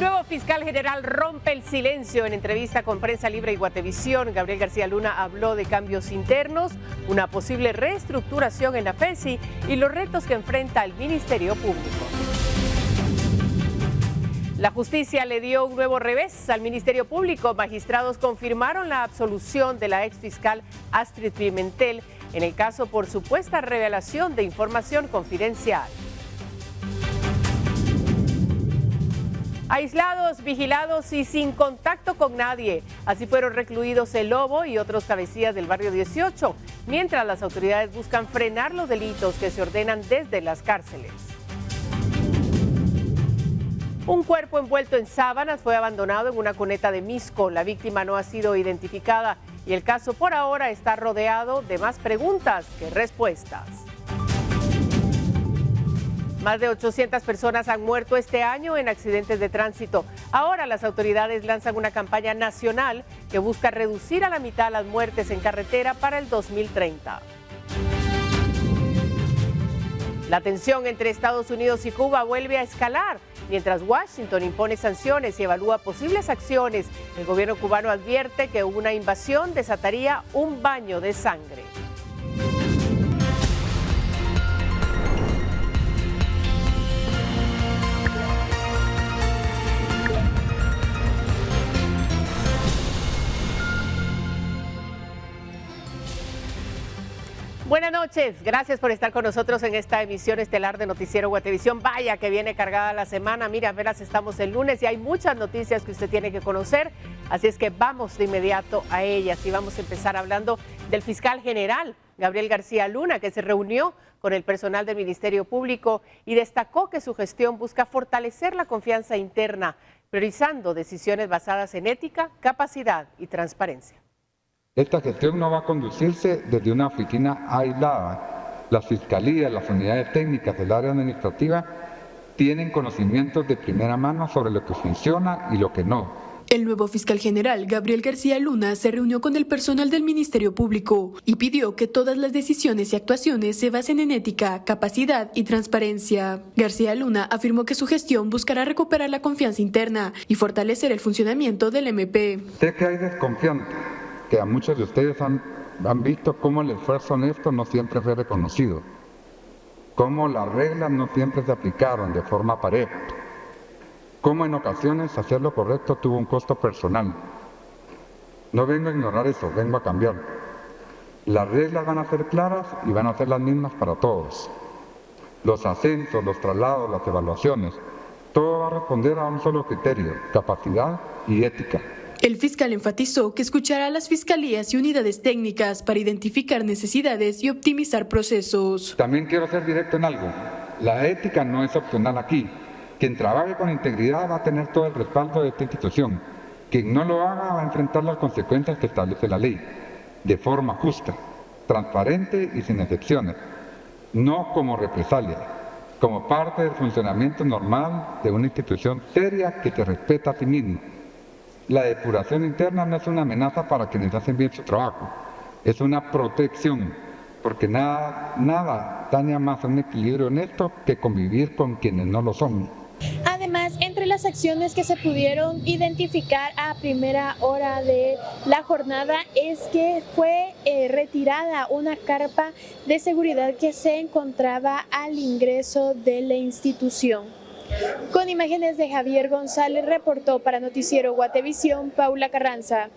nuevo fiscal general rompe el silencio. En entrevista con Prensa Libre y Guatevisión, Gabriel García Luna habló de cambios internos, una posible reestructuración en la FESI y los retos que enfrenta el Ministerio Público. La justicia le dio un nuevo revés al Ministerio Público. Magistrados confirmaron la absolución de la exfiscal Astrid Pimentel en el caso por supuesta revelación de información confidencial. Aislados, vigilados y sin contacto con nadie. Así fueron recluidos el Lobo y otros cabecillas del barrio 18, mientras las autoridades buscan frenar los delitos que se ordenan desde las cárceles. Un cuerpo envuelto en sábanas fue abandonado en una cuneta de Misco. La víctima no ha sido identificada y el caso por ahora está rodeado de más preguntas que respuestas. Más de 800 personas han muerto este año en accidentes de tránsito. Ahora las autoridades lanzan una campaña nacional que busca reducir a la mitad las muertes en carretera para el 2030. La tensión entre Estados Unidos y Cuba vuelve a escalar. Mientras Washington impone sanciones y evalúa posibles acciones, el gobierno cubano advierte que una invasión desataría un baño de sangre. Buenas noches, gracias por estar con nosotros en esta emisión estelar de Noticiero Guatevisión. Vaya que viene cargada la semana, mira, apenas estamos el lunes y hay muchas noticias que usted tiene que conocer, así es que vamos de inmediato a ellas y vamos a empezar hablando del fiscal general, Gabriel García Luna, que se reunió con el personal del Ministerio Público y destacó que su gestión busca fortalecer la confianza interna, priorizando decisiones basadas en ética, capacidad y transparencia. Esta gestión no va a conducirse desde una oficina aislada. Las fiscalías, las unidades técnicas del área administrativa tienen conocimientos de primera mano sobre lo que funciona y lo que no. El nuevo fiscal general, Gabriel García Luna, se reunió con el personal del Ministerio Público y pidió que todas las decisiones y actuaciones se basen en ética, capacidad y transparencia. García Luna afirmó que su gestión buscará recuperar la confianza interna y fortalecer el funcionamiento del MP. Sé que hay desconfianza, que a muchos de ustedes han visto cómo el esfuerzo honesto no siempre fue reconocido, cómo las reglas no siempre se aplicaron de forma pareja, cómo en ocasiones hacer lo correcto tuvo un costo personal. No vengo a ignorar eso, vengo a cambiar. Las reglas van a ser claras y van a ser las mismas para todos. Los ascensos, los traslados, las evaluaciones, todo va a responder a un solo criterio, capacidad y ética. El fiscal enfatizó que escuchará a las fiscalías y unidades técnicas para identificar necesidades y optimizar procesos. También quiero ser directo en algo. La ética no es opcional aquí. Quien trabaje con integridad va a tener todo el respaldo de esta institución. Quien no lo haga va a enfrentar las consecuencias que establece la ley, de forma justa, transparente y sin excepciones, no como represalia, como parte del funcionamiento normal de una institución seria que se respeta a sí misma. La depuración interna no es una amenaza para quienes hacen bien su trabajo, es una protección, porque nada daña más a un equilibrio honesto que convivir con quienes no lo son. Además, entre las acciones que se pudieron identificar a primera hora de la jornada es que fue retirada una carpa de seguridad que se encontraba al ingreso de la institución. Con imágenes de Javier González, reportó para Noticiero Guatevisión, Paula Carranza.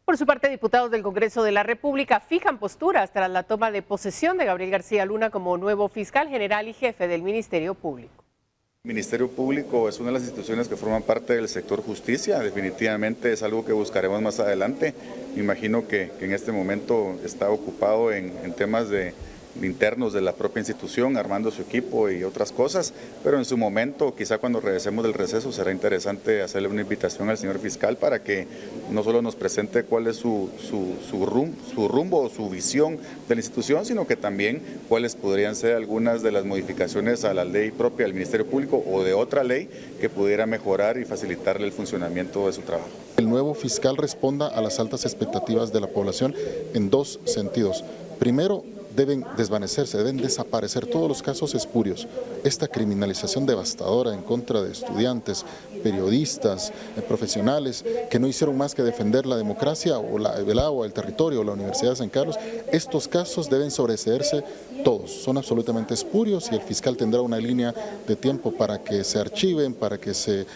Por su parte, diputados del Congreso de la República fijan posturas tras la toma de posesión de Gabriel García Luna como nuevo fiscal general y jefe del Ministerio Público. El Ministerio Público es una de las instituciones que forman parte del sector justicia, definitivamente es algo que buscaremos más adelante. Me imagino que en este momento está ocupado en temas internos de la propia institución, armando su equipo y otras cosas, pero en su momento, quizá cuando regresemos del receso, será interesante hacerle una invitación al señor fiscal para que no solo nos presente cuál es su rumbo o su visión de la institución, sino que también cuáles podrían ser algunas de las modificaciones a la ley propia del Ministerio Público o de otra ley que pudiera mejorar y facilitarle el funcionamiento de su trabajo. El nuevo fiscal responda a las altas expectativas de la población en dos sentidos. Primero, deben desvanecerse, deben desaparecer todos los casos espurios. Esta criminalización devastadora en contra de estudiantes, periodistas, profesionales que no hicieron más que defender la democracia o el territorio o la Universidad de San Carlos, estos casos deben sobreseerse todos, son absolutamente espurios y el fiscal tendrá una línea de tiempo para que se archiven, para que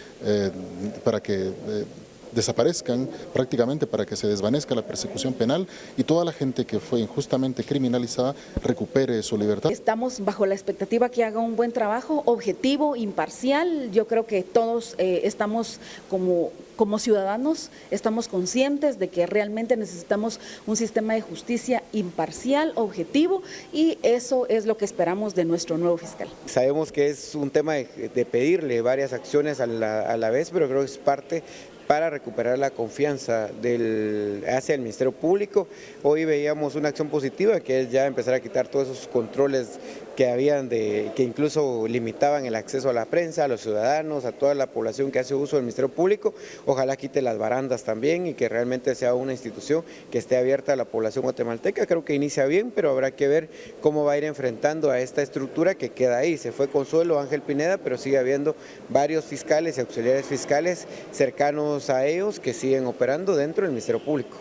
desaparezcan prácticamente, para que se desvanezca la persecución penal y toda la gente que fue injustamente criminalizada recupere su libertad. Estamos bajo la expectativa que haga un buen trabajo, objetivo, imparcial. Yo creo que todos estamos como ciudadanos, estamos conscientes de que realmente necesitamos un sistema de justicia imparcial, objetivo, y eso es lo que esperamos de nuestro nuevo fiscal. Sabemos que es un tema de pedirle varias acciones a la vez, pero creo que es parte para recuperar la confianza hacia el Ministerio Público. Hoy veíamos una acción positiva, que es ya empezar a quitar todos esos controles que habían que incluso limitaban el acceso a la prensa, a los ciudadanos, a toda la población que hace uso del Ministerio Público. Ojalá quite las barandas también y que realmente sea una institución que esté abierta a la población guatemalteca. Creo que inicia bien, pero habrá que ver cómo va a ir enfrentando a esta estructura que queda ahí. Se fue Consuelo Ángel Pineda, pero sigue habiendo varios fiscales y auxiliares fiscales cercanos a ellos que siguen operando dentro del Ministerio Público.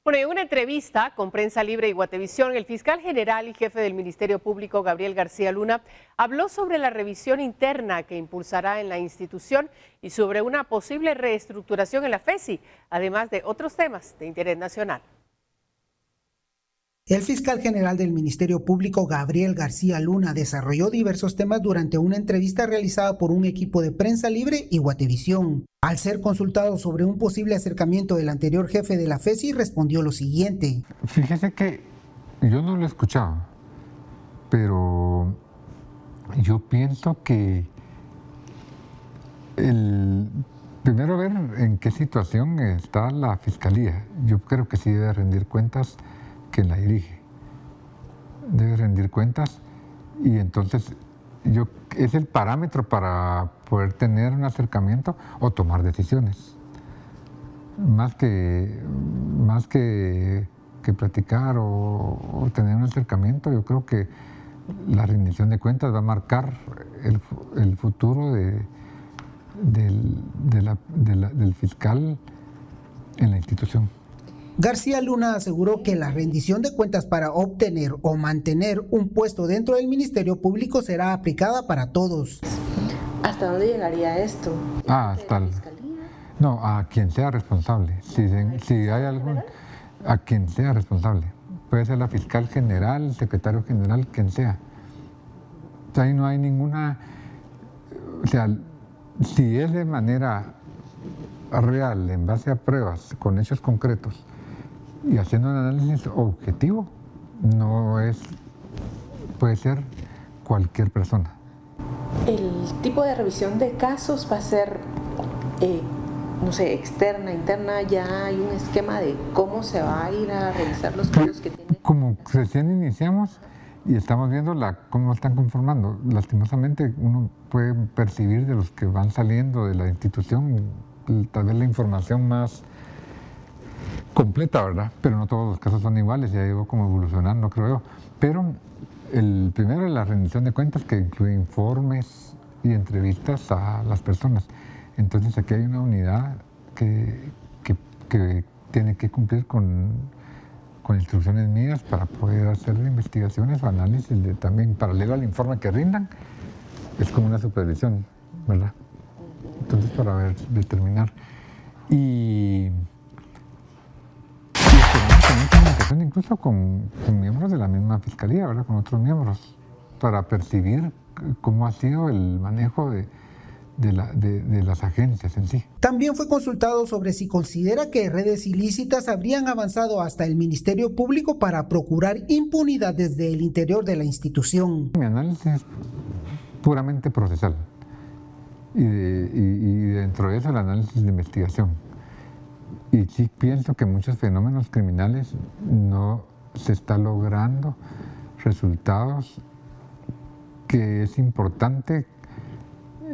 Bueno, en una entrevista con Prensa Libre y Guatevisión, el fiscal general y jefe del Ministerio Público, Gabriel García Luna, habló sobre la revisión interna que impulsará en la institución y sobre una posible reestructuración en la FESI, además de otros temas de interés nacional. El fiscal general del Ministerio Público, Gabriel García Luna, desarrolló diversos temas durante una entrevista realizada por un equipo de Prensa Libre y Guatevisión. Al ser consultado sobre un posible acercamiento del anterior jefe de la FESI, respondió lo siguiente. Fíjese que yo no lo he escuchado, pero yo pienso que primero ver en qué situación está la Fiscalía. Yo creo que sí debe rendir cuentas quien la dirige. Debe rendir cuentas y entonces es el parámetro para poder tener un acercamiento o tomar decisiones. Más que platicar o tener un acercamiento, yo creo que la rendición de cuentas va a marcar el futuro del fiscal en la institución. García Luna aseguró que la rendición de cuentas para obtener o mantener un puesto dentro del Ministerio Público será aplicada para todos. ¿Hasta dónde llegaría esto? Hasta no, a quien sea responsable. Si hay algún, a quien sea responsable. Puede ser la fiscal general, el secretario general, quien sea. O sea, ahí no hay ninguna. O sea, si es de manera real, en base a pruebas, con hechos concretos, y haciendo un análisis objetivo, puede ser cualquier persona. ¿El tipo de revisión de casos va a ser, no sé, externa, interna? ¿Ya hay un esquema de cómo se va a ir a revisar los casos que tienen? Como recién iniciamos y estamos viendo cómo están conformando, lastimosamente uno puede percibir de los que van saliendo de la institución tal vez la información más completa, ¿verdad? Pero no todos los casos son iguales, ya iba como evolucionando, creo yo. Pero el primero es la rendición de cuentas, que incluye informes y entrevistas a las personas. Entonces aquí hay una unidad que tiene que cumplir con instrucciones mías para poder hacer investigaciones o análisis también paralelo al informe que rindan. Es como una supervisión, ¿verdad? Entonces para determinar. Y tenemos comunicación incluso con miembros de la misma Fiscalía, ¿verdad? Con otros miembros, para percibir cómo ha sido el manejo de las agencias en sí. También fue consultado sobre si considera que redes ilícitas habrían avanzado hasta el Ministerio Público para procurar impunidad desde el interior de la institución. Mi análisis es puramente procesal y dentro de eso el análisis de investigación. Y sí pienso que muchos fenómenos criminales no se está logrando resultados que es importante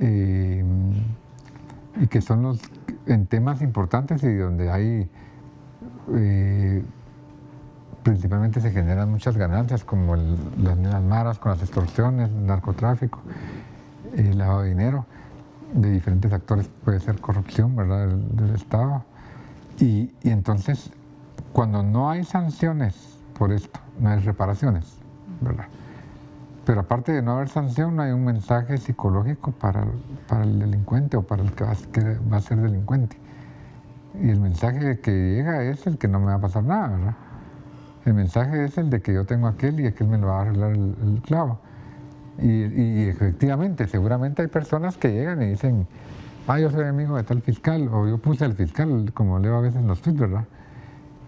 y que son en temas importantes y donde hay principalmente se generan muchas ganancias, como las maras con las extorsiones, el narcotráfico, el lavado de dinero de diferentes actores, puede ser corrupción, ¿verdad?, del Estado. Y entonces, cuando no hay sanciones por esto, no hay reparaciones, ¿verdad? Pero aparte de no haber sanción, hay un mensaje psicológico para el delincuente o para el que va a ser delincuente. Y el mensaje que llega es el que no me va a pasar nada, ¿verdad? El mensaje es el de que yo tengo aquel y aquel me lo va a arreglar el clavo. Y efectivamente, seguramente hay personas que llegan y dicen, yo soy amigo de tal fiscal, o yo puse al fiscal, como leo a veces en los tweets, ¿verdad?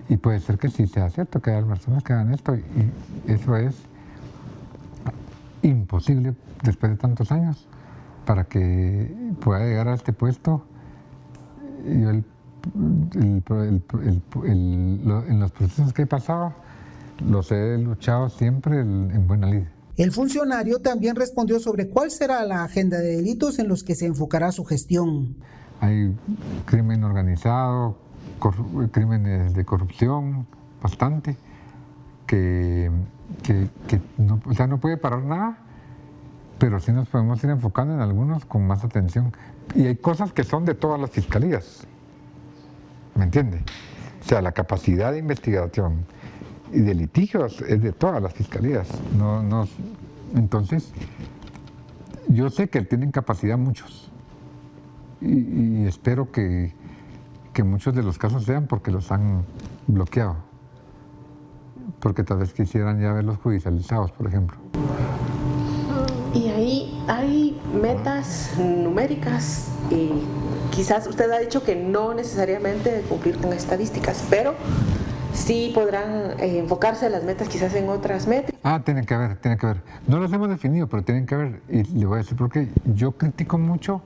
Y puede ser que sí sea cierto, que hay personas que hagan esto, y eso es imposible después de tantos años. Para que pueda llegar a este puesto, yo en los procesos que he pasado, los he luchado siempre en buena lid. El funcionario también respondió sobre cuál será la agenda de delitos en los que se enfocará su gestión. Hay crimen organizado, crímenes de corrupción, bastante, que no, o sea, no puede parar nada, pero sí nos podemos ir enfocando en algunos con más atención. Y hay cosas que son de todas las fiscalías, ¿me entiende? O sea, la capacidad de investigación y de litigios es de todas las fiscalías. Entonces, yo sé que tienen capacidad muchos, y espero que muchos de los casos sean porque los han bloqueado, porque tal vez quisieran ya verlos judicializados, por ejemplo. Y ahí hay metas numéricas, y quizás usted ha dicho que no necesariamente cumplir con estadísticas, pero sí podrán enfocarse las metas quizás en otras metas. Tienen que haber. No las hemos definido, pero tienen que haber, y le voy a decir por qué. Yo critico mucho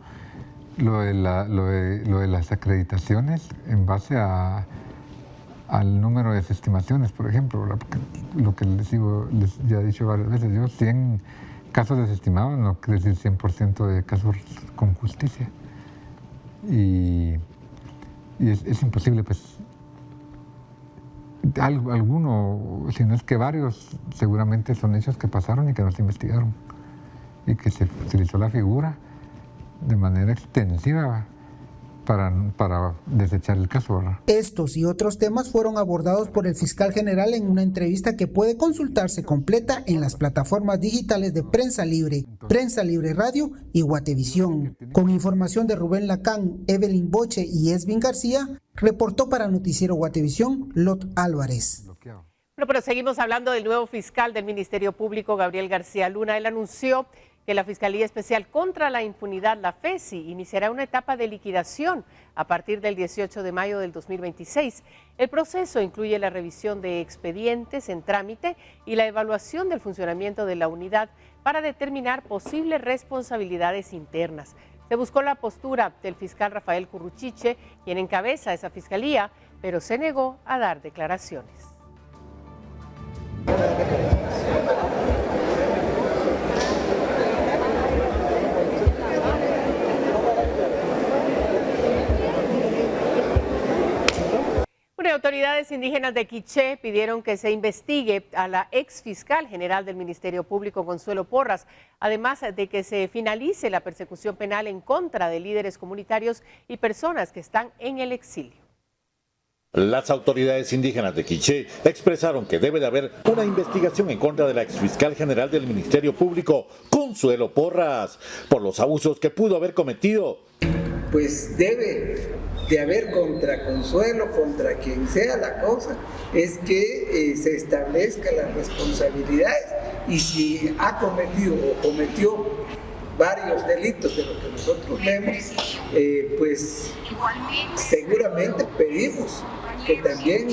lo de las acreditaciones en base al número de desestimaciones, por ejemplo, ¿verdad? Porque lo que les ya he dicho varias veces, yo 100 casos desestimados no quiere decir 100% de casos con justicia. Y es imposible, pues, alguno, si no es que varios, seguramente son hechos que pasaron y que no se investigaron, y que se utilizó la figura de manera extensiva para desechar el caso, ¿verdad? Estos y otros temas fueron abordados por el fiscal general en una entrevista que puede consultarse completa en las plataformas digitales de Prensa Libre Radio y Guatevisión. Con información de Rubén Lacán, Evelyn Boche y Esvin García, reportó para Noticiero Guatevisión, Lot Álvarez. Bueno, pero seguimos hablando del nuevo fiscal del Ministerio Público, Gabriel García Luna. Él anunció que la Fiscalía Especial contra la Impunidad, la FESI, iniciará una etapa de liquidación a partir del 18 de mayo del 2026. El proceso incluye la revisión de expedientes en trámite y la evaluación del funcionamiento de la unidad para determinar posibles responsabilidades internas. Se buscó la postura del fiscal Rafael Curruchiche, quien encabeza esa fiscalía, pero se negó a dar declaraciones. Autoridades indígenas de Quiché pidieron que se investigue a la ex fiscal general del Ministerio Público, Consuelo Porras, además de que se finalice la persecución penal en contra de líderes comunitarios y personas que están en el exilio. Las autoridades indígenas de Quiché expresaron que debe de haber una investigación en contra de la exfiscal general del Ministerio Público, Consuelo Porras, por los abusos que pudo haber cometido. Pues debe de haber contra Consuelo, contra quien sea la cosa, es que se establezca las responsabilidades, y si ha cometido o cometió varios delitos de lo que nosotros vemos, pues seguramente pedimos que también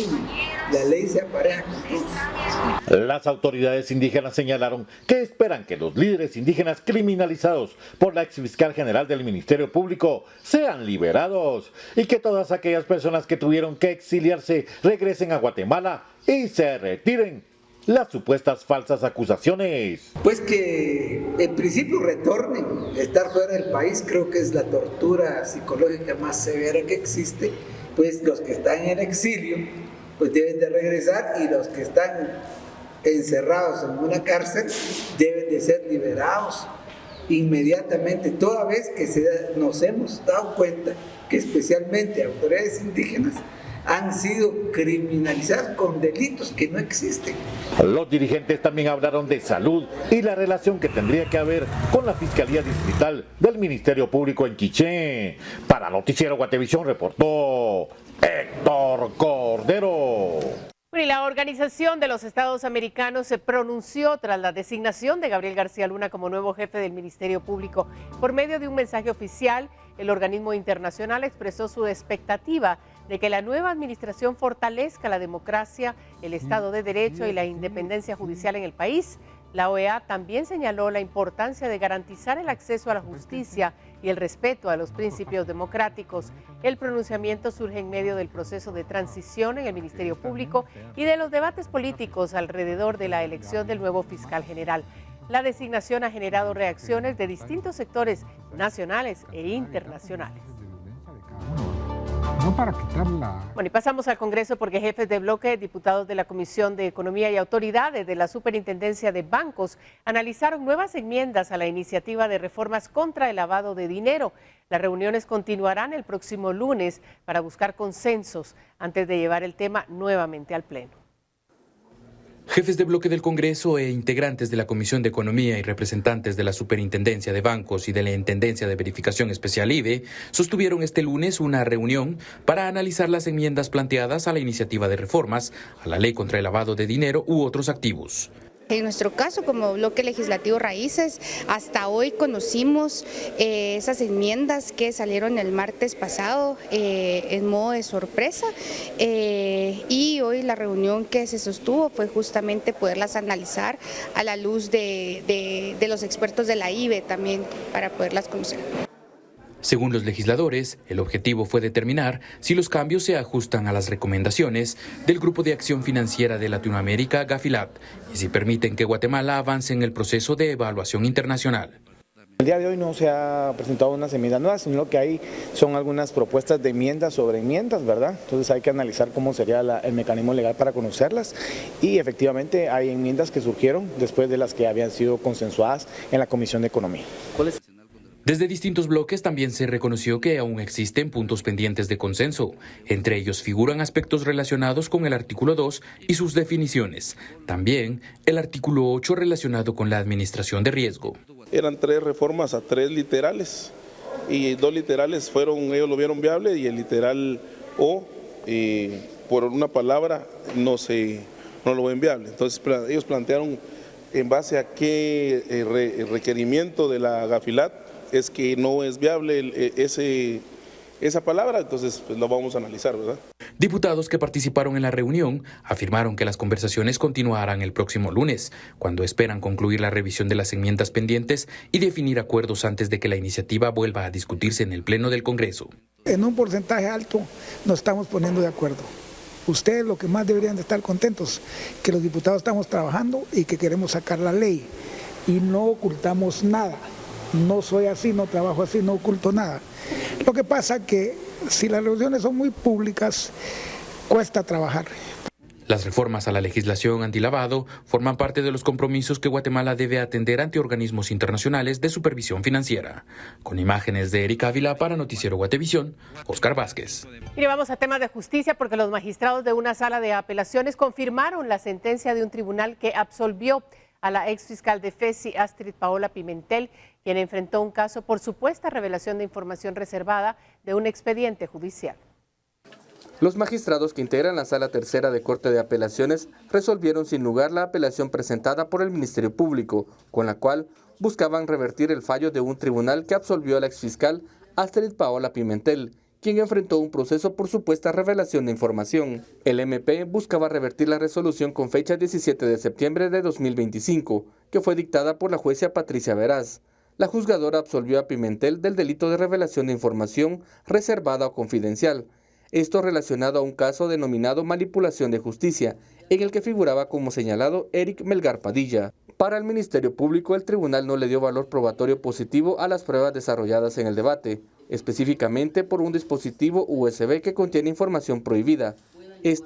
la ley sea pareja con todos. Las autoridades indígenas señalaron que esperan que los líderes indígenas criminalizados por la exfiscal general del Ministerio Público sean liberados y que todas aquellas personas que tuvieron que exiliarse regresen a Guatemala y se retiren las supuestas falsas acusaciones. Pues que en principio retornen. Estar fuera del país creo que es la tortura psicológica más severa que existe. Pues los que están en exilio pues deben de regresar, y los que están encerrados en una cárcel deben de ser liberados inmediatamente, toda vez que nos hemos dado cuenta que especialmente autoridades indígenas han sido criminalizadas con delitos que no existen. Los dirigentes también hablaron de salud y la relación que tendría que haber con la Fiscalía Distrital del Ministerio Público en Quiché. Para Noticiero Guatevisión reportó Héctor Cordero. Y la Organización de los Estados Americanos se pronunció tras la designación de Gabriel García Luna como nuevo jefe del Ministerio Público. Por medio de un mensaje oficial, el organismo internacional expresó su expectativa de que la nueva administración fortalezca la democracia, el Estado de Derecho y la independencia judicial en el país. La OEA también señaló la importancia de garantizar el acceso a la justicia y el respeto a los principios democráticos. El pronunciamiento surge en medio del proceso de transición en el Ministerio Público y de los debates políticos alrededor de la elección del nuevo fiscal general. La designación ha generado reacciones de distintos sectores nacionales e internacionales. No para quitarla. Bueno, y pasamos al Congreso porque jefes de bloque, diputados de la Comisión de Economía y autoridades de la Superintendencia de Bancos analizaron nuevas enmiendas a la iniciativa de reformas contra el lavado de dinero. Las reuniones continuarán el próximo lunes para buscar consensos antes de llevar el tema nuevamente al Pleno. Jefes de bloque del Congreso e integrantes de la Comisión de Economía y representantes de la Superintendencia de Bancos y de la Intendencia de Verificación Especial IVE sostuvieron este lunes una reunión para analizar las enmiendas planteadas a la iniciativa de reformas a la Ley contra el Lavado de Dinero u otros activos. En nuestro caso, como bloque legislativo Raíces, hasta hoy conocimos esas enmiendas que salieron el martes pasado en modo de sorpresa y hoy la reunión que se sostuvo fue justamente poderlas analizar a la luz de los expertos de la IVE también para poderlas conocer. Según los legisladores, el objetivo fue determinar si los cambios se ajustan a las recomendaciones del Grupo de Acción Financiera de Latinoamérica, GAFILAT, y si permiten que Guatemala avance en el proceso de evaluación internacional. El día de hoy no se ha presentado unas enmiendas nuevas, sino que hay son algunas propuestas de enmiendas sobre enmiendas, ¿verdad? Entonces hay que analizar cómo sería el mecanismo legal para conocerlas y efectivamente hay enmiendas que surgieron después de las que habían sido consensuadas en la Comisión de Economía. ¿Cuáles? Desde distintos bloques también se reconoció que aún existen puntos pendientes de consenso. Entre ellos figuran aspectos relacionados con el artículo 2 y sus definiciones. También el artículo 8 relacionado con la administración de riesgo. Eran 3 reformas a 3 literales y 2 literales ellos lo vieron viable y el literal O, por una palabra, no lo ven viable. Entonces ellos plantearon en base a qué requerimiento de la GAFILAT es que no es viable esa palabra, entonces pues lo vamos a analizar, ¿verdad? Diputados que participaron en la reunión afirmaron que las conversaciones continuarán el próximo lunes, cuando esperan concluir la revisión de las enmiendas pendientes y definir acuerdos antes de que la iniciativa vuelva a discutirse en el Pleno del Congreso. En un porcentaje alto nos estamos poniendo de acuerdo. Ustedes lo que más deberían de estar contentos, que los diputados estamos trabajando y que queremos sacar la ley y no ocultamos nada. No soy así, no trabajo así, no oculto nada. Lo que pasa que si las reuniones son muy públicas, cuesta trabajar. Las reformas a la legislación antilavado forman parte de los compromisos que Guatemala debe atender ante organismos internacionales de supervisión financiera. Con imágenes de Erika Ávila para Noticiero Guatevisión, Oscar Vázquez. Y vamos a temas de justicia porque los magistrados de una sala de apelaciones confirmaron la sentencia de un tribunal que absolvió a la exfiscal de FESI, Astrid Paola Pimentel, quien enfrentó un caso por supuesta revelación de información reservada de un expediente judicial. Los magistrados que integran la Sala Tercera de Corte de Apelaciones resolvieron sin lugar la apelación presentada por el Ministerio Público, con la cual buscaban revertir el fallo de un tribunal que absolvió a la exfiscal Astrid Paola Pimentel, quien enfrentó un proceso por supuesta revelación de información. El MP buscaba revertir la resolución con fecha 17 de septiembre de 2025, que fue dictada por la jueza Patricia Veraz. La juzgadora absolvió a Pimentel del delito de revelación de información reservada o confidencial. Esto relacionado a un caso denominado manipulación de justicia, en el que figuraba como señalado Eric Melgar Padilla. Para el Ministerio Público, el tribunal no le dio valor probatorio positivo a las pruebas desarrolladas en el debate, específicamente por un dispositivo USB que contiene información prohibida,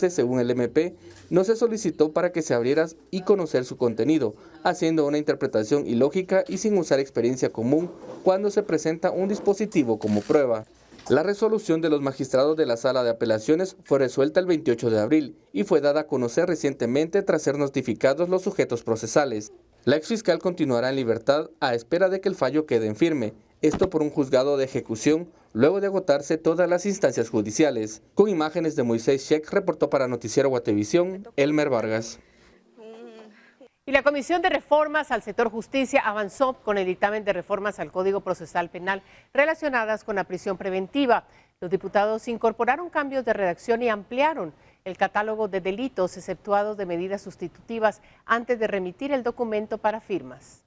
Según el MP, no se solicitó para que se abriera y conocer su contenido, haciendo una interpretación ilógica y sin usar experiencia común cuando se presenta un dispositivo como prueba. La resolución de los magistrados de la Sala de Apelaciones fue resuelta el 28 de abril y fue dada a conocer recientemente tras ser notificados los sujetos procesales. La exfiscal continuará en libertad a espera de que el fallo quede en firme, esto por un juzgado de ejecución, luego de agotarse todas las instancias judiciales. Con imágenes de Moisés Sheck, reportó para Noticiero Guatevisión, Elmer Vargas. Y la Comisión de Reformas al Sector Justicia avanzó con el dictamen de reformas al Código Procesal Penal relacionadas con la prisión preventiva. Los diputados incorporaron cambios de redacción y ampliaron el catálogo de delitos exceptuados de medidas sustitutivas antes de remitir el documento para firmas.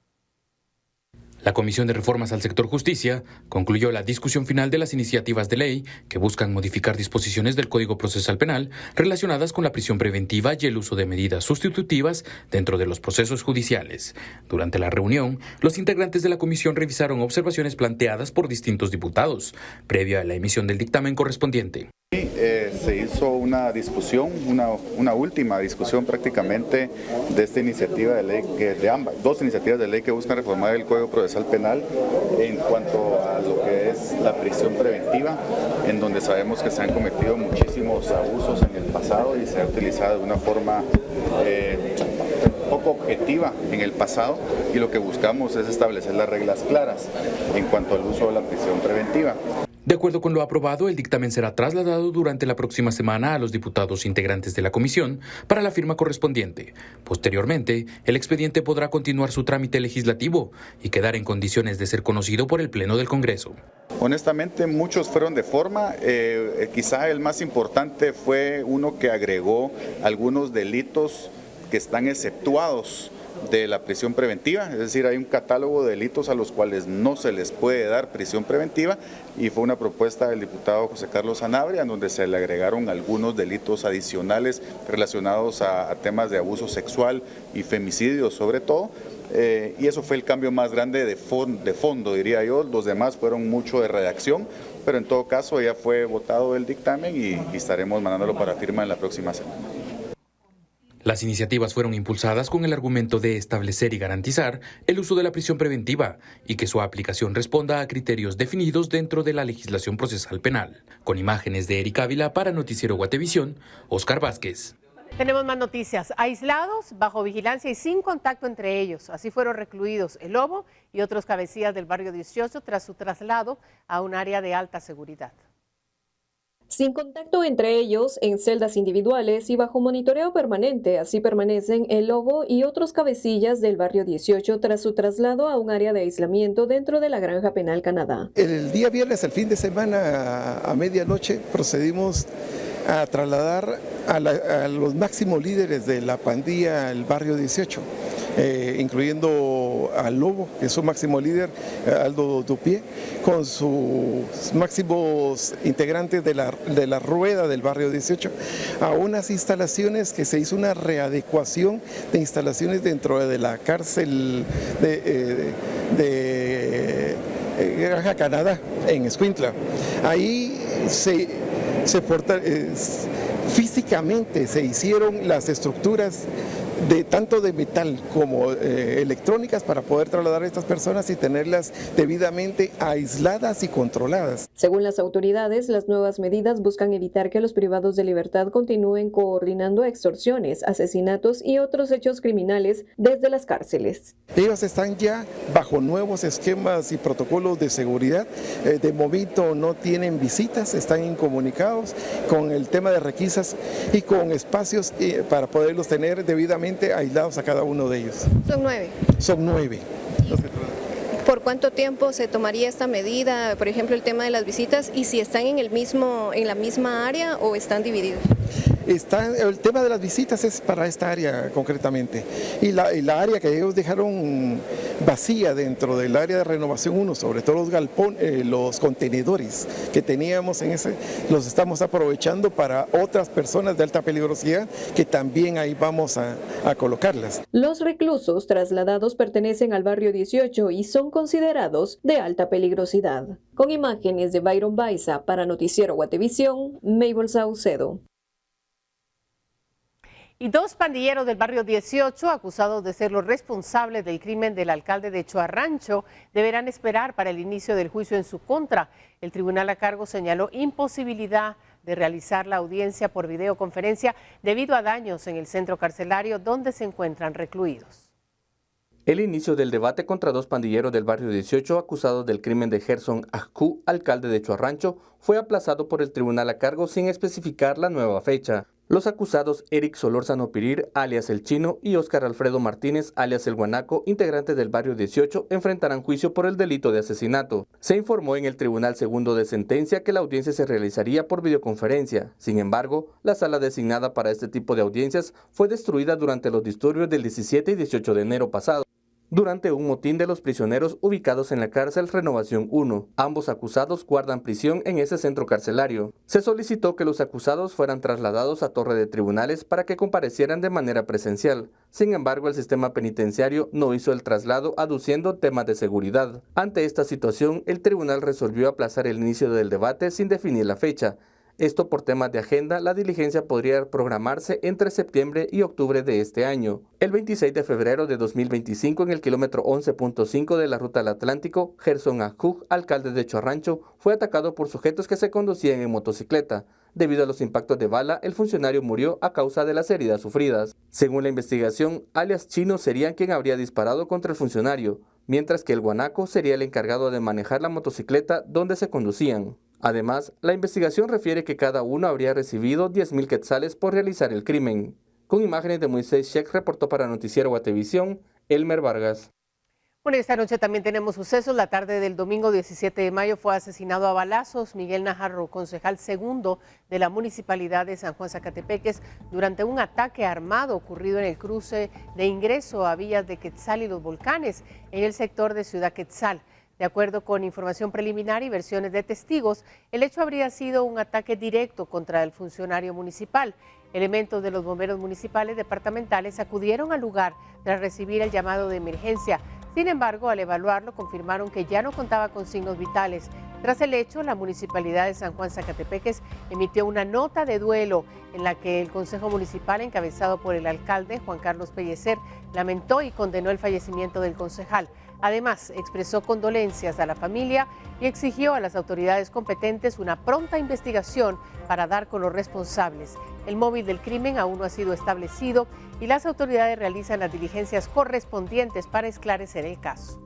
La Comisión de Reformas al Sector Justicia concluyó la discusión final de las iniciativas de ley que buscan modificar disposiciones del Código Procesal Penal relacionadas con la prisión preventiva y el uso de medidas sustitutivas dentro de los procesos judiciales. Durante la reunión, los integrantes de la comisión revisaron observaciones planteadas por distintos diputados, previa a la emisión del dictamen correspondiente. Se hizo una discusión, una última discusión prácticamente de esta iniciativa de ley, de ambas, dos iniciativas de ley que buscan reformar el Código Procesal Penal en cuanto a lo que es la prisión preventiva, en donde sabemos que se han cometido muchísimos abusos en el pasado y se ha utilizado de una forma poco objetiva en el pasado, y lo que buscamos es establecer las reglas claras en cuanto al uso de la prisión preventiva. De acuerdo con lo aprobado, el dictamen será trasladado durante la próxima semana a los diputados integrantes de la comisión para la firma correspondiente. Posteriormente, el expediente podrá continuar su trámite legislativo y quedar en condiciones de ser conocido por el Pleno del Congreso. Honestamente, muchos fueron de forma. Quizá el más importante fue uno que agregó algunos delitos que están exceptuados de la prisión preventiva, es decir, hay un catálogo de delitos a los cuales no se les puede dar prisión preventiva, y fue una propuesta del diputado José Carlos Sanabria, en donde se le agregaron algunos delitos adicionales relacionados a temas de abuso sexual y femicidio sobre todo, y eso fue el cambio más grande de fondo, diría yo. Los demás fueron mucho de redacción, pero en todo caso ya fue votado el dictamen y estaremos mandándolo para firma en la próxima semana. Las iniciativas fueron impulsadas con el argumento de establecer y garantizar el uso de la prisión preventiva y que su aplicación responda a criterios definidos dentro de la legislación procesal penal. Con imágenes de Eric Ávila para Noticiero Guatevisión, Oscar Vázquez. Tenemos más noticias. Aislados, bajo vigilancia y sin contacto entre ellos. Así fueron recluidos el Lobo y otros cabecillas del barrio 18 tras su traslado a un área de alta seguridad. Sin contacto entre ellos, en celdas individuales y bajo monitoreo permanente, así permanecen el Lobo y otros cabecillas del barrio 18 tras su traslado a un área de aislamiento dentro de la Granja Penal Canadá. El día viernes, el fin de semana, a medianoche, procedimos a trasladar a los máximos líderes de la pandilla el barrio 18, incluyendo al Lobo, que es su máximo líder, Aldo Dupié, con sus máximos integrantes de la rueda del barrio 18, a unas instalaciones que se hizo una readecuación de instalaciones dentro de la cárcel de Granja Canadá, en Escuintla. Ahí físicamente se hicieron las estructuras tanto de metal como electrónicas para poder trasladar a estas personas y tenerlas debidamente aisladas y controladas. Según las autoridades, las nuevas medidas buscan evitar que los privados de libertad continúen coordinando extorsiones, asesinatos y otros hechos criminales desde las cárceles. Ellos están ya bajo nuevos esquemas y protocolos de seguridad. De momento no tienen visitas, están incomunicados con el tema de requisas y con espacios para poderlos tener debidamente aislados a cada uno de ellos. Son 9. Son 9. ¿Por cuánto tiempo se tomaría esta medida? Por ejemplo, el tema de las visitas, y si están en la misma área o están divididos. El tema de las visitas es para esta área concretamente, y la área que ellos dejaron vacía dentro del área de renovación 1, sobre todo los galpones, los contenedores que teníamos en ese, los estamos aprovechando para otras personas de alta peligrosidad que también ahí vamos a colocarlas. Los reclusos trasladados pertenecen al barrio 18 y son considerados de alta peligrosidad. Con imágenes de Byron Baiza para Noticiero Guatevisión, Mabel Saucedo. Y dos pandilleros del barrio 18, acusados de ser los responsables del crimen del alcalde de Choarrancho, deberán esperar para el inicio del juicio en su contra. El tribunal a cargo señaló imposibilidad de realizar la audiencia por videoconferencia debido a daños en el centro carcelario donde se encuentran recluidos. El inicio del debate contra dos pandilleros del barrio 18 acusados del crimen de Gerson Ajcu, alcalde de Choarrancho, fue aplazado por el tribunal a cargo sin especificar la nueva fecha. Los acusados Eric Solórzano Pirir, alias El Chino, y Óscar Alfredo Martínez, alias El Guanaco, integrantes del barrio 18, enfrentarán juicio por el delito de asesinato. Se informó en el Tribunal Segundo de Sentencia que la audiencia se realizaría por videoconferencia. Sin embargo, la sala designada para este tipo de audiencias fue destruida durante los disturbios del 17 y 18 de enero pasado, durante un motín de los prisioneros ubicados en la cárcel Renovación 1. Ambos acusados guardan prisión en ese centro carcelario. Se solicitó que los acusados fueran trasladados a Torre de Tribunales para que comparecieran de manera presencial. Sin embargo, el sistema penitenciario no hizo el traslado, aduciendo temas de seguridad. Ante esta situación, el tribunal resolvió aplazar el inicio del debate sin definir la fecha. Esto por temas de agenda, la diligencia podría programarse entre septiembre y octubre de este año. El 26 de febrero de 2025, en el kilómetro 11.5 de la Ruta al Atlántico, Gerson Ajcu, alcalde de Choarrancho, fue atacado por sujetos que se conducían en motocicleta. Debido a los impactos de bala, el funcionario murió a causa de las heridas sufridas. Según la investigación, alias Chino sería quien habría disparado contra el funcionario, mientras que el Guanaco sería el encargado de manejar la motocicleta donde se conducían. Además, la investigación refiere que cada uno habría recibido 10,000 quetzales por realizar el crimen. Con imágenes de Moisés Sheck, reportó para Noticiero Guatevisión, Elmer Vargas. Bueno, esta noche también tenemos sucesos. La tarde del domingo 17 de mayo fue asesinado a balazos Miguel Najarro, concejal segundo de la Municipalidad de San Juan Zacatepeques, durante un ataque armado ocurrido en el cruce de ingreso a Villas de Quetzal y Los Volcanes, en el sector de Ciudad Quetzal. De acuerdo con información preliminar y versiones de testigos, el hecho habría sido un ataque directo contra el funcionario municipal. Elementos de los bomberos municipales departamentales acudieron al lugar tras recibir el llamado de emergencia. Sin embargo, al evaluarlo, confirmaron que ya no contaba con signos vitales. Tras el hecho, la Municipalidad de San Juan Zacatepeques emitió una nota de duelo en la que el Consejo Municipal, encabezado por el alcalde Juan Carlos Pellecer, lamentó y condenó el fallecimiento del concejal. Además, expresó condolencias a la familia y exigió a las autoridades competentes una pronta investigación para dar con los responsables. El móvil del crimen aún no ha sido establecido y las autoridades realizan las diligencias correspondientes para esclarecer el caso.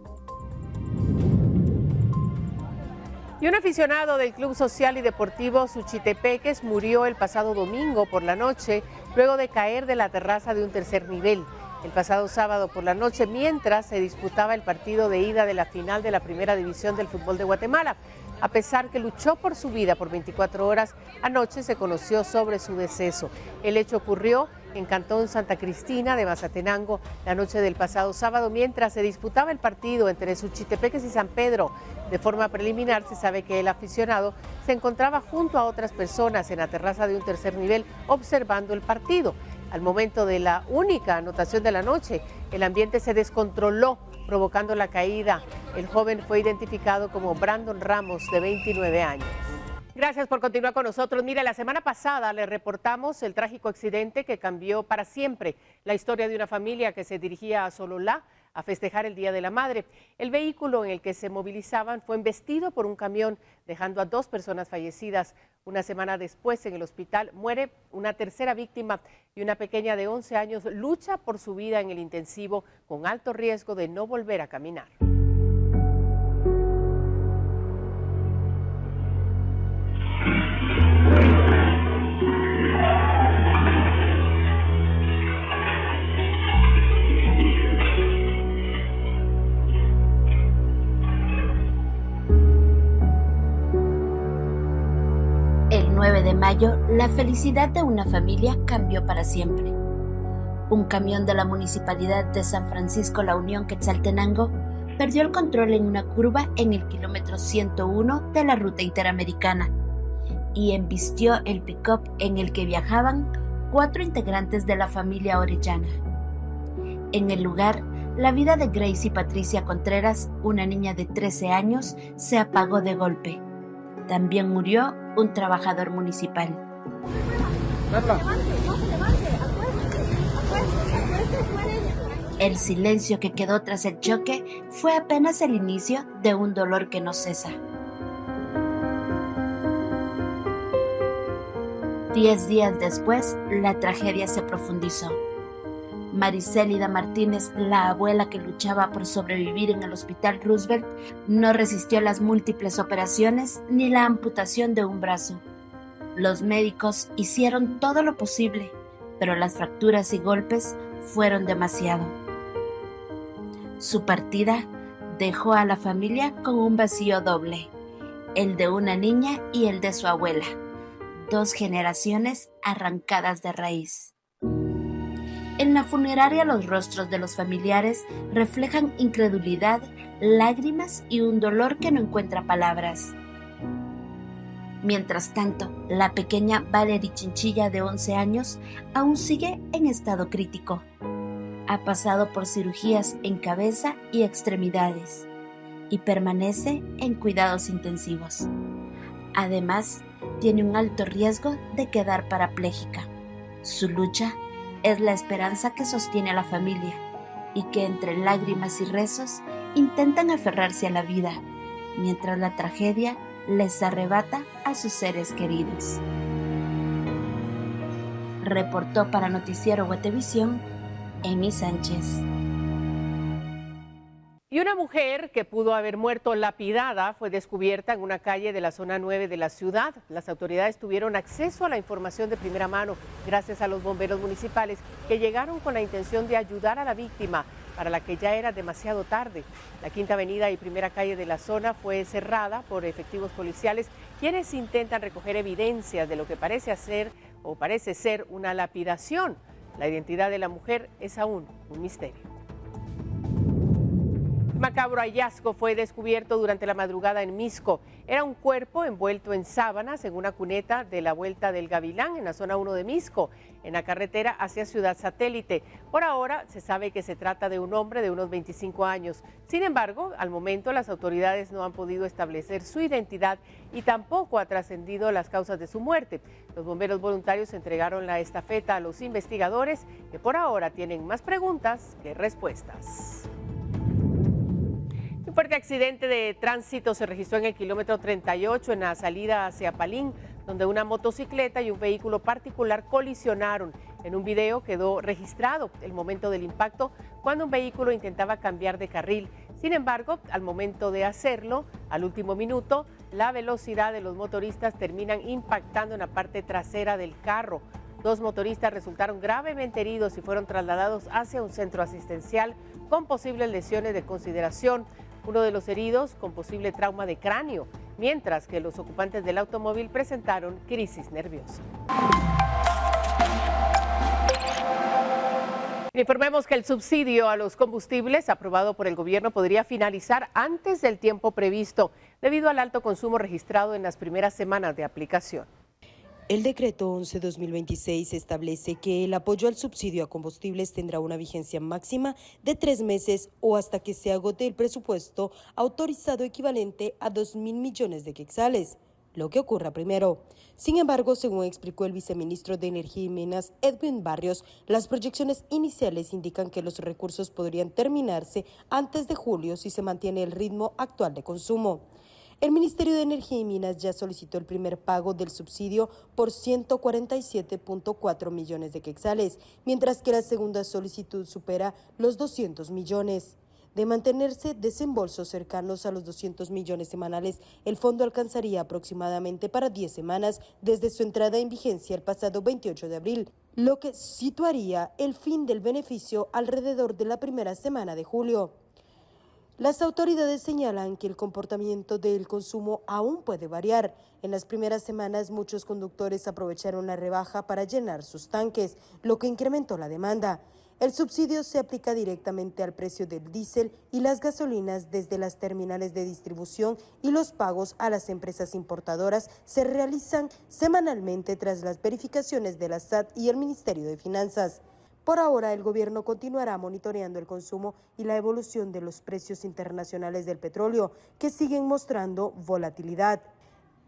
Y un aficionado del Club Social y Deportivo Suchitepeques murió el pasado domingo por la noche luego de caer de la terraza de un tercer nivel. El pasado sábado por la noche, mientras se disputaba el partido de ida de la final de la Primera División del Fútbol de Guatemala. A pesar que luchó por su vida por 24 horas, anoche se conoció sobre su deceso. El hecho ocurrió en Cantón Santa Cristina de Mazatenango la noche del pasado sábado, mientras se disputaba el partido entre Suchitepeques y San Pedro. De forma preliminar se sabe que el aficionado se encontraba junto a otras personas en la terraza de un tercer nivel observando el partido. Al momento de la única anotación de la noche, el ambiente se descontroló, provocando la caída. El joven fue identificado como Brandon Ramos, de 29 años. Gracias por continuar con nosotros. Mira, la semana pasada le reportamos el trágico accidente que cambió para siempre la historia de una familia que se dirigía a Sololá a festejar el Día de la Madre. El vehículo en el que se movilizaban fue embestido por un camión, dejando a 2 personas fallecidas. Una semana después, en el hospital, muere una tercera víctima y una pequeña de 11 años lucha por su vida en el intensivo con alto riesgo de no volver a caminar. El 9 de mayo, la felicidad de una familia cambió para siempre. Un camión de la Municipalidad de San Francisco La Unión Quetzaltenango perdió el control en una curva en el kilómetro 101 de la ruta interamericana y embistió el pick-up en el que viajaban 4 integrantes de la familia Orellana. En el lugar, la vida de Gracie Patricia Contreras, una niña de 13 años, se apagó de golpe. También murió un trabajador municipal. El silencio que quedó tras el choque fue apenas el inicio de un dolor que no cesa. 10 días después, la tragedia se profundizó. Maricélida Martínez, la abuela que luchaba por sobrevivir en el Hospital Roosevelt, no resistió las múltiples operaciones ni la amputación de un brazo. Los médicos hicieron todo lo posible, pero las fracturas y golpes fueron demasiado. Su partida dejó a la familia con un vacío doble, el de una niña y el de su abuela, 2 generaciones arrancadas de raíz. En la funeraria los rostros de los familiares reflejan incredulidad, lágrimas y un dolor que no encuentra palabras. Mientras tanto, la pequeña Valerie Chinchilla de 11 años aún sigue en estado crítico. Ha pasado por cirugías en cabeza y extremidades y permanece en cuidados intensivos. Además, tiene un alto riesgo de quedar parapléjica. Su lucha es la esperanza que sostiene a la familia y que entre lágrimas y rezos intentan aferrarse a la vida, mientras la tragedia les arrebata a sus seres queridos. Reportó para Noticiero Guatevisión, Emi Sánchez. Y una mujer que pudo haber muerto lapidada fue descubierta en una calle de la zona 9 de la ciudad. Las autoridades tuvieron acceso a la información de primera mano gracias a los bomberos municipales que llegaron con la intención de ayudar a la víctima, para la que ya era demasiado tarde. La Quinta Avenida y primera calle de la zona fue cerrada por efectivos policiales, quienes intentan recoger evidencias de lo que parece ser una lapidación. La identidad de la mujer es aún un misterio. Un macabro hallazgo fue descubierto durante la madrugada en Misco. Era un cuerpo envuelto en sábanas en una cuneta de la Vuelta del Gavilán, en la zona 1 de Misco, en la carretera hacia Ciudad Satélite. Por ahora se sabe que se trata de un hombre de unos 25 años. Sin embargo, al momento las autoridades no han podido establecer su identidad y tampoco ha trascendido las causas de su muerte. Los bomberos voluntarios entregaron la estafeta a los investigadores, que por ahora tienen más preguntas que respuestas. Un fuerte accidente de tránsito se registró en el kilómetro 38 en la salida hacia Palín, donde una motocicleta y un vehículo particular colisionaron. En un video quedó registrado el momento del impacto cuando un vehículo intentaba cambiar de carril. Sin embargo, al momento de hacerlo, al último minuto, la velocidad de los motoristas terminan impactando en la parte trasera del carro. 2 motoristas resultaron gravemente heridos y fueron trasladados hacia un centro asistencial con posibles lesiones de consideración. Uno de los heridos con posible trauma de cráneo, mientras que los ocupantes del automóvil presentaron crisis nerviosa. Informemos que el subsidio a los combustibles aprobado por el gobierno podría finalizar antes del tiempo previsto, debido al alto consumo registrado en las primeras semanas de aplicación. El decreto 11/2026 establece que el apoyo al subsidio a combustibles tendrá una vigencia máxima de 3 meses o hasta que se agote el presupuesto autorizado equivalente a 2.000 millones de quetzales, lo que ocurra primero. Sin embargo, según explicó el viceministro de Energía y Minas, Edwin Barrios, las proyecciones iniciales indican que los recursos podrían terminarse antes de julio si se mantiene el ritmo actual de consumo. El Ministerio de Energía y Minas ya solicitó el primer pago del subsidio por 147.4 millones de quetzales, mientras que la segunda solicitud supera los 200 millones. De mantenerse desembolsos cercanos a los 200 millones semanales, el fondo alcanzaría aproximadamente para 10 semanas desde su entrada en vigencia el pasado 28 de abril, lo que situaría el fin del beneficio alrededor de la primera semana de julio. Las autoridades señalan que el comportamiento del consumo aún puede variar. En las primeras semanas, muchos conductores aprovecharon la rebaja para llenar sus tanques, lo que incrementó la demanda. El subsidio se aplica directamente al precio del diésel y las gasolinas desde las terminales de distribución, y los pagos a las empresas importadoras se realizan semanalmente tras las verificaciones de la SAT y el Ministerio de Finanzas. Por ahora, el gobierno continuará monitoreando el consumo y la evolución de los precios internacionales del petróleo, que siguen mostrando volatilidad.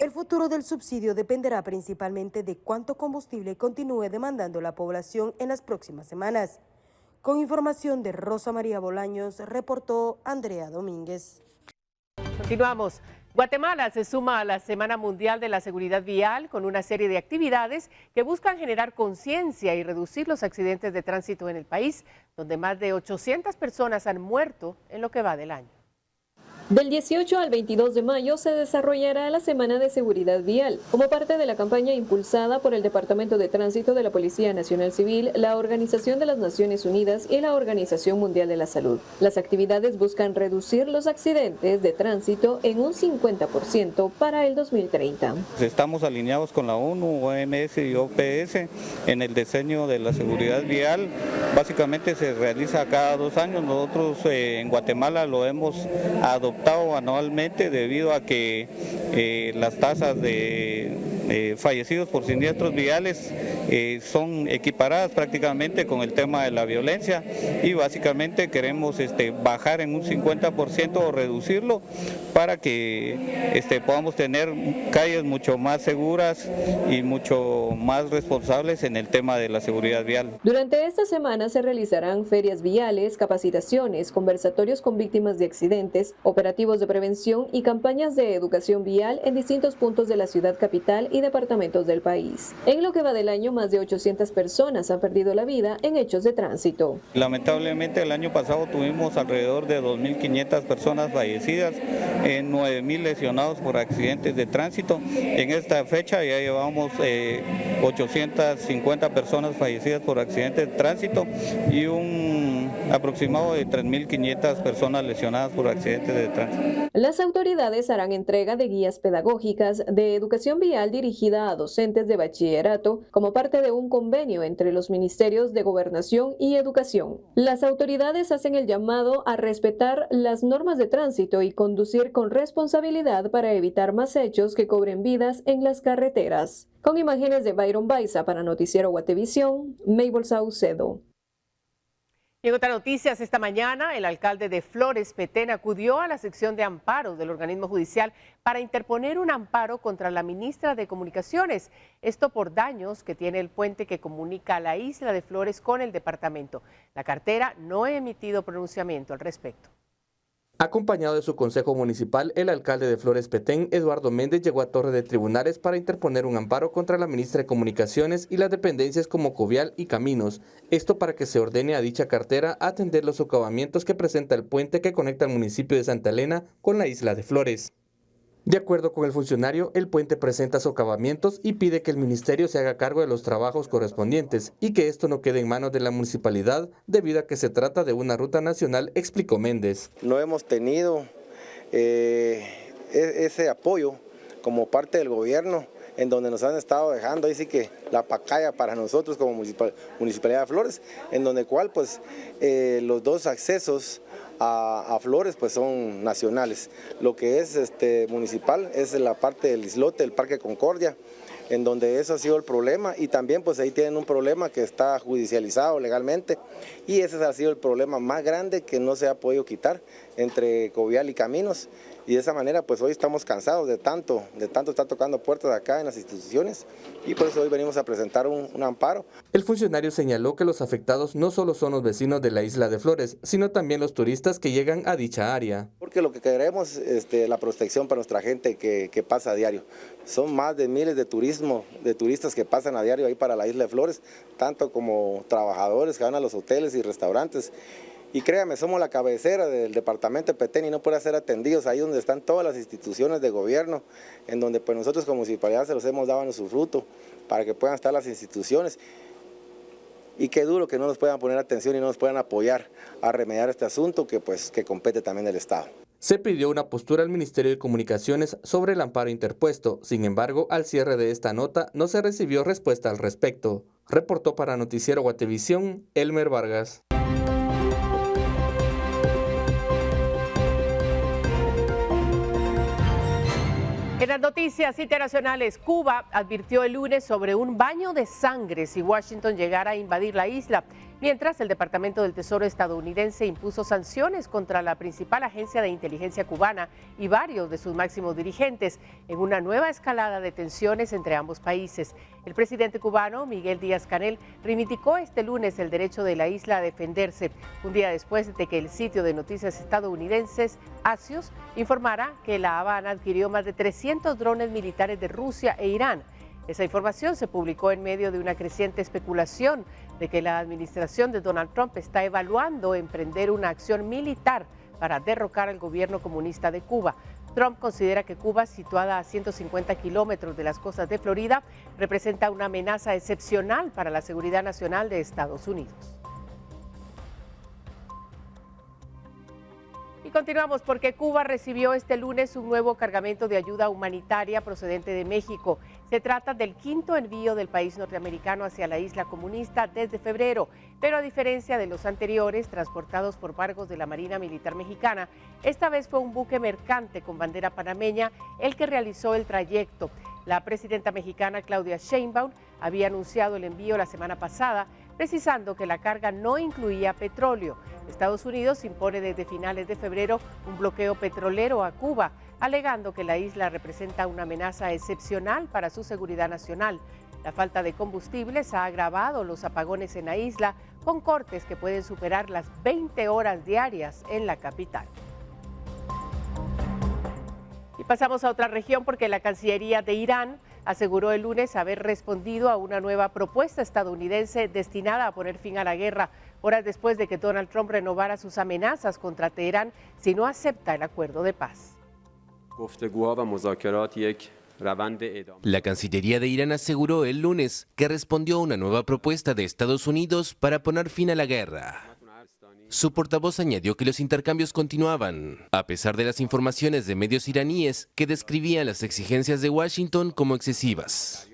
El futuro del subsidio dependerá principalmente de cuánto combustible continúe demandando la población en las próximas semanas. Con información de Rosa María Bolaños, reportó Andrea Domínguez. Continuamos. Guatemala se suma a la Semana Mundial de la Seguridad Vial con una serie de actividades que buscan generar conciencia y reducir los accidentes de tránsito en el país, donde más de 800 personas han muerto en lo que va del año. Del 18 al 22 de mayo se desarrollará la Semana de Seguridad Vial, como parte de la campaña impulsada por el Departamento de Tránsito de la Policía Nacional Civil, la Organización de las Naciones Unidas y la Organización Mundial de la Salud. Las actividades buscan reducir los accidentes de tránsito en un 50% para el 2030. Estamos alineados con la ONU, OMS y OPS en el diseño de la seguridad vial. Básicamente se realiza cada 2 años. Nosotros en Guatemala lo hemos adoptado anualmente debido a que las tasas de fallecidos por siniestros viales son equiparadas prácticamente con el tema de la violencia y básicamente queremos bajar en un 50% o reducirlo para que podamos tener calles mucho más seguras y mucho más responsables en el tema de la seguridad vial. Durante esta semana se realizarán ferias viales, capacitaciones, conversatorios con víctimas de accidentes, operativos de prevención y campañas de educación vial en distintos puntos de la ciudad capital y departamentos del país. En lo que va del año, más de 800 personas han perdido la vida en hechos de tránsito. Lamentablemente el año pasado tuvimos alrededor de 2.500 personas fallecidas, 9.000 lesionados por accidentes de tránsito. En esta fecha ya llevamos 850 personas fallecidas por accidentes de tránsito y un aproximado de 3.500 personas lesionadas por accidentes de tránsito. Las autoridades harán entrega de guías pedagógicas de educación vial dirigida a docentes de bachillerato como parte de un convenio entre los ministerios de Gobernación y Educación. Las autoridades hacen el llamado a respetar las normas de tránsito y conducir con responsabilidad para evitar más hechos que cobren vidas en las carreteras. Con imágenes de Byron Baiza para Noticiero Guatevisión, Mabel Saucedo. Y en otras noticias, esta mañana el alcalde de Flores, Petén, acudió a la sección de amparos del organismo judicial para interponer un amparo contra la ministra de Comunicaciones. Esto por daños que tiene el puente que comunica a la isla de Flores con el departamento. La cartera no ha emitido pronunciamiento al respecto. Acompañado de su consejo municipal, el alcalde de Flores Petén, Eduardo Méndez, llegó a Torre de Tribunales para interponer un amparo contra la ministra de Comunicaciones y las dependencias como Covial y Caminos. Esto para que se ordene a dicha cartera atender los socavamientos que presenta el puente que conecta el municipio de Santa Elena con la isla de Flores. De acuerdo con el funcionario, el puente presenta socavamientos y pide que el ministerio se haga cargo de los trabajos correspondientes y que esto no quede en manos de la municipalidad debido a que se trata de una ruta nacional, explicó Méndez. No hemos tenido ese apoyo como parte del gobierno en donde nos han estado dejando, ahí sí que la pacaya para nosotros como Municipalidad de Flores, en donde cual pues los dos accesos a Flores pues son nacionales. Lo que es municipal es la parte del islote, el Parque Concordia, en donde eso ha sido el problema y también pues ahí tienen un problema que está judicializado legalmente y ese ha sido el problema más grande que no se ha podido quitar entre Covial y Caminos. Y de esa manera pues hoy estamos cansados de tanto estar tocando puertas acá en las instituciones y por eso hoy venimos a presentar un amparo. El funcionario señaló que los afectados no solo son los vecinos de la isla de Flores, sino también los turistas que llegan a dicha área. Porque lo que queremos es la protección para nuestra gente que pasa a diario. Son más de miles de turistas que pasan a diario ahí para la isla de Flores, tanto como trabajadores que van a los hoteles y restaurantes. Y créame, somos la cabecera del departamento de Petén y no puede ser atendidos ahí donde están todas las instituciones de gobierno, en donde pues nosotros como municipalidad se los hemos dado en su fruto para que puedan estar las instituciones. Y qué duro que no nos puedan poner atención y no nos puedan apoyar a remediar este asunto que compete también del Estado. Se pidió una postura al Ministerio de Comunicaciones sobre el amparo interpuesto. Sin embargo, al cierre de esta nota no se recibió respuesta al respecto. Reportó para Noticiero Guatevisión, Elmer Vargas. En las noticias internacionales, Cuba advirtió el lunes sobre un baño de sangre si Washington llegara a invadir la isla. Mientras, el Departamento del Tesoro estadounidense impuso sanciones contra la principal agencia de inteligencia cubana y varios de sus máximos dirigentes en una nueva escalada de tensiones entre ambos países. El presidente cubano, Miguel Díaz-Canel, reivindicó este lunes el derecho de la isla a defenderse, un día después de que el sitio de noticias estadounidenses Axios informara que La Habana adquirió más de 300 drones militares de Rusia e Irán. Esa información se publicó en medio de una creciente especulación de que la administración de Donald Trump está evaluando emprender una acción militar para derrocar al gobierno comunista de Cuba. Trump considera que Cuba, situada a 150 kilómetros de las costas de Florida, representa una amenaza excepcional para la seguridad nacional de Estados Unidos. Y continuamos porque Cuba recibió este lunes un nuevo cargamento de ayuda humanitaria procedente de México. Se trata del quinto envío del país norteamericano hacia la isla comunista desde febrero, pero a diferencia de los anteriores transportados por barcos de la Marina Militar Mexicana, esta vez fue un buque mercante con bandera panameña el que realizó el trayecto. La presidenta mexicana Claudia Sheinbaum había anunciado el envío la semana pasada, precisando que la carga no incluía petróleo. Estados Unidos impone desde finales de febrero un bloqueo petrolero a Cuba, alegando que la isla representa una amenaza excepcional para su seguridad nacional. La falta de combustibles ha agravado los apagones en la isla, con cortes que pueden superar las 20 horas diarias en la capital. Y pasamos a otra región porque la Cancillería de Irán aseguró el lunes haber respondido a una nueva propuesta estadounidense destinada a poner fin a la guerra, horas después de que Donald Trump renovara sus amenazas contra Teherán si no acepta el acuerdo de paz. La Cancillería de Irán aseguró el lunes que respondió a una nueva propuesta de Estados Unidos para poner fin a la guerra. Su portavoz añadió que los intercambios continuaban, a pesar de las informaciones de medios iraníes que describían las exigencias de Washington como excesivas.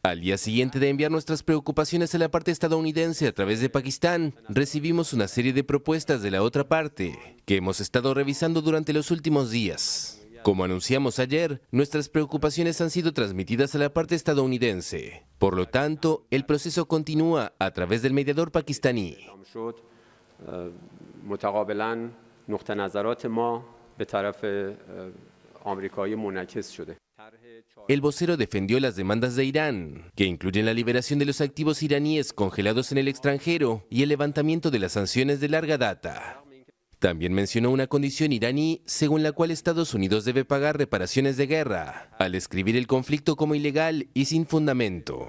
Al día siguiente de enviar nuestras preocupaciones a la parte estadounidense a través de Pakistán, recibimos una serie de propuestas de la otra parte que hemos estado revisando durante los últimos días. Como anunciamos ayer, nuestras preocupaciones han sido transmitidas a la parte estadounidense. Por lo tanto, el proceso continúa a través del mediador pakistaní. El vocero defendió las demandas de Irán, que incluyen la liberación de los activos iraníes congelados en el extranjero y el levantamiento de las sanciones de larga data. También mencionó una condición iraní según la cual Estados Unidos debe pagar reparaciones de guerra, al describir el conflicto como ilegal y sin fundamento.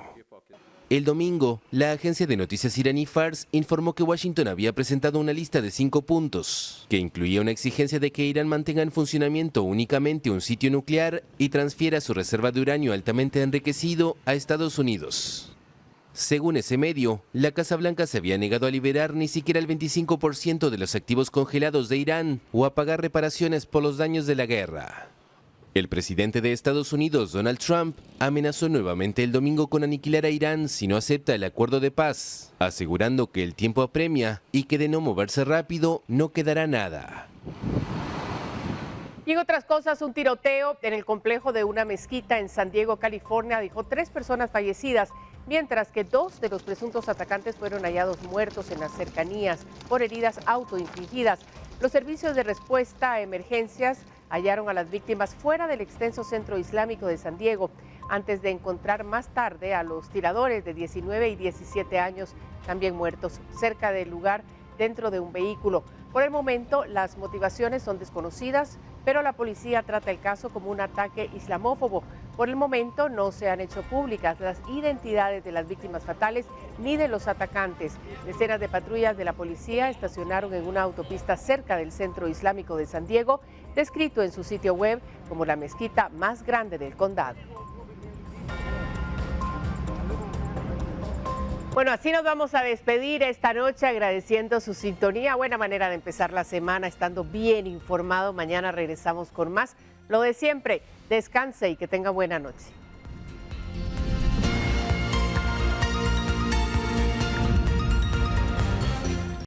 El domingo, la agencia de noticias iraní Fars informó que Washington había presentado una lista de 5 puntos, que incluía una exigencia de que Irán mantenga en funcionamiento únicamente un sitio nuclear y transfiera su reserva de uranio altamente enriquecido a Estados Unidos. Según ese medio, la Casa Blanca se había negado a liberar ni siquiera el 25% de los activos congelados de Irán o a pagar reparaciones por los daños de la guerra. El presidente de Estados Unidos, Donald Trump, amenazó nuevamente el domingo con aniquilar a Irán si no acepta el acuerdo de paz, asegurando que el tiempo apremia y que de no moverse rápido no quedará nada. Y en otras cosas, un tiroteo en el complejo de una mezquita en San Diego, California, dejó 3 personas fallecidas, mientras que 2 de los presuntos atacantes fueron hallados muertos en las cercanías por heridas autoinfligidas. Los servicios de respuesta a emergencias hallaron a las víctimas fuera del extenso centro islámico de San Diego, antes de encontrar más tarde a los tiradores de 19 y 17 años también muertos cerca del lugar dentro de un vehículo. Por el momento, las motivaciones son desconocidas, pero la policía trata el caso como un ataque islamófobo. Por el momento no se han hecho públicas las identidades de las víctimas fatales ni de los atacantes. Decenas de patrullas de la policía estacionaron en una autopista cerca del centro islámico de San Diego, descrito en su sitio web como la mezquita más grande del condado. Bueno, así nos vamos a despedir esta noche agradeciendo su sintonía. Buena manera de empezar la semana, estando bien informado. Mañana regresamos con más. Lo de siempre, descanse y que tenga buena noche.